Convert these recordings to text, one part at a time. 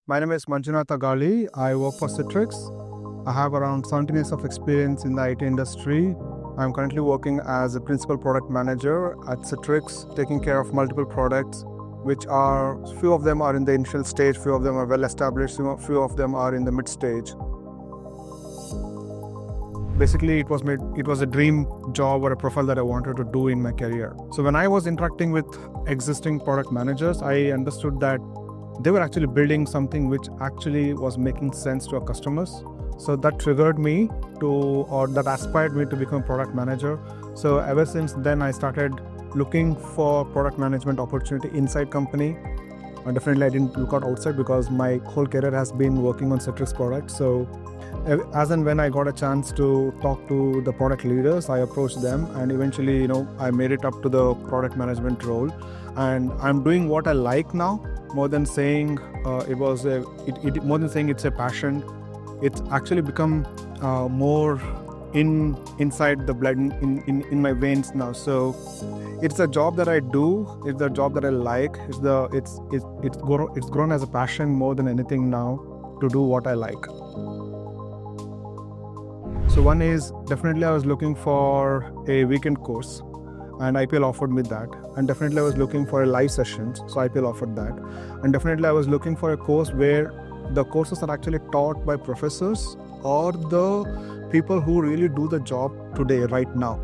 My name is Manjunatha Gali. I work for Citrix. I have around 17 years of experience in the IT industry. I'm currently working as a principal product manager at Citrix, taking care of multiple products, which are, few of them are in the initial stage, few of them are well established, few of them are in the mid stage. Basically, it was a dream job or a profile that I wanted to do in my career. So when I was interacting with existing product managers, I understood that they were actually building something which actually was making sense to our customers. So that triggered me that aspired me to become a product manager. So ever since then, I started looking for product management opportunity inside company. And definitely I didn't look out outside because my whole career has been working on Citrix products. So as and when I got a chance to talk to the product leaders, I approached them, and eventually, I made it up to the product management role. And I'm doing what I like now, more than saying more than saying it's a passion. It's actually become more inside the blood, in my veins now. So it's a job that I do. It's a job that I like. It's grown as a passion more than anything now to do what I like. So one is, definitely I was looking for a weekend course, and IPL offered me that. And definitely I was looking for a live sessions, so IPL offered that. And definitely I was looking for a course where the courses are actually taught by professors or the people who really do the job today, right now.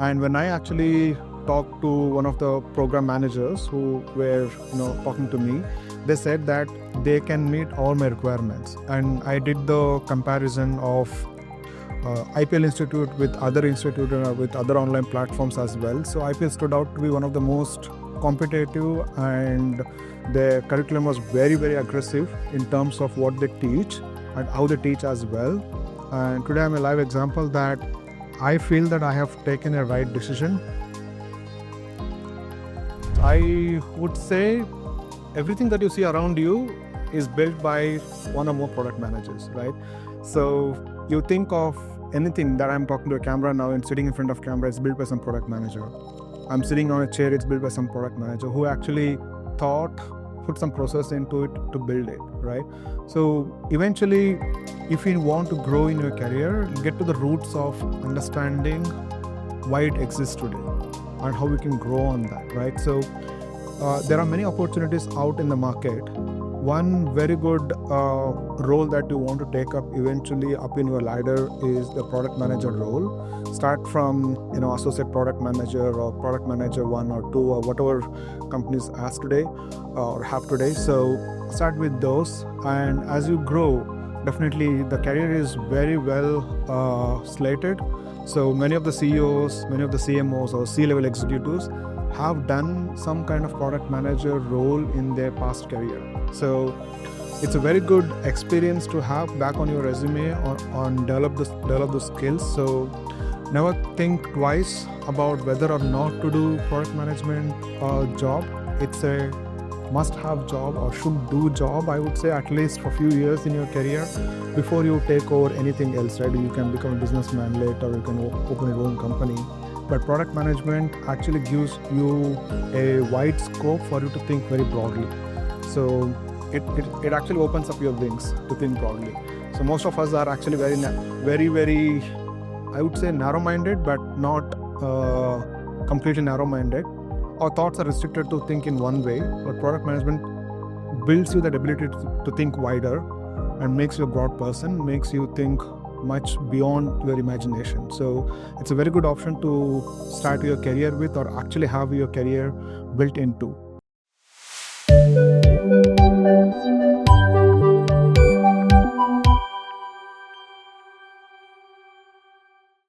And when I actually talked to one of the program managers who were talking to me, they said that they can meet all my requirements. And I did the comparison of IPL Institute with other institutes with other online platforms as well. So IPL stood out to be one of the most competitive, and their curriculum was very, very aggressive in terms of what they teach and how they teach as well. And today I'm a live example that I feel that I have taken a right decision. I would say everything that you see around you is built by one or more product managers, right? So you think of anything that I'm talking to a camera now and sitting in front of camera is built by some product manager. I'm sitting on a chair, it's built by some product manager who actually put some process into it to build it, right? So eventually, if you want to grow in your career, get to the roots of understanding why it exists today and how we can grow on that, right? So there are many opportunities out in the market. One very good role that you want to take up eventually up in your ladder is the product manager role. Start from associate product manager or product manager 1 or 2 or whatever companies ask today or have today. So start with those, and as you grow, definitely the career is very well slated. So many of the CEOs, many of the CMOs or C-level executives have done some kind of product manager role in their past career. So it's a very good experience to have back on your resume on develop those skills. So never think twice about whether or not to do product management job. It's a must-have job or should-do job, I would say, at least for a few years in your career before you take over anything else, right? You can become a businessman later, you can open your own company. But product management actually gives you a wide scope for you to think very broadly. So it actually opens up your wings to think broadly. So most of us are actually very, very, I would say, narrow-minded, but not completely narrow-minded. Our thoughts are restricted to think in one way, but product management builds you that ability to think wider and makes you a broad person, makes you think much beyond your imagination. So it's a very good option to start your career with, or actually have your career built into.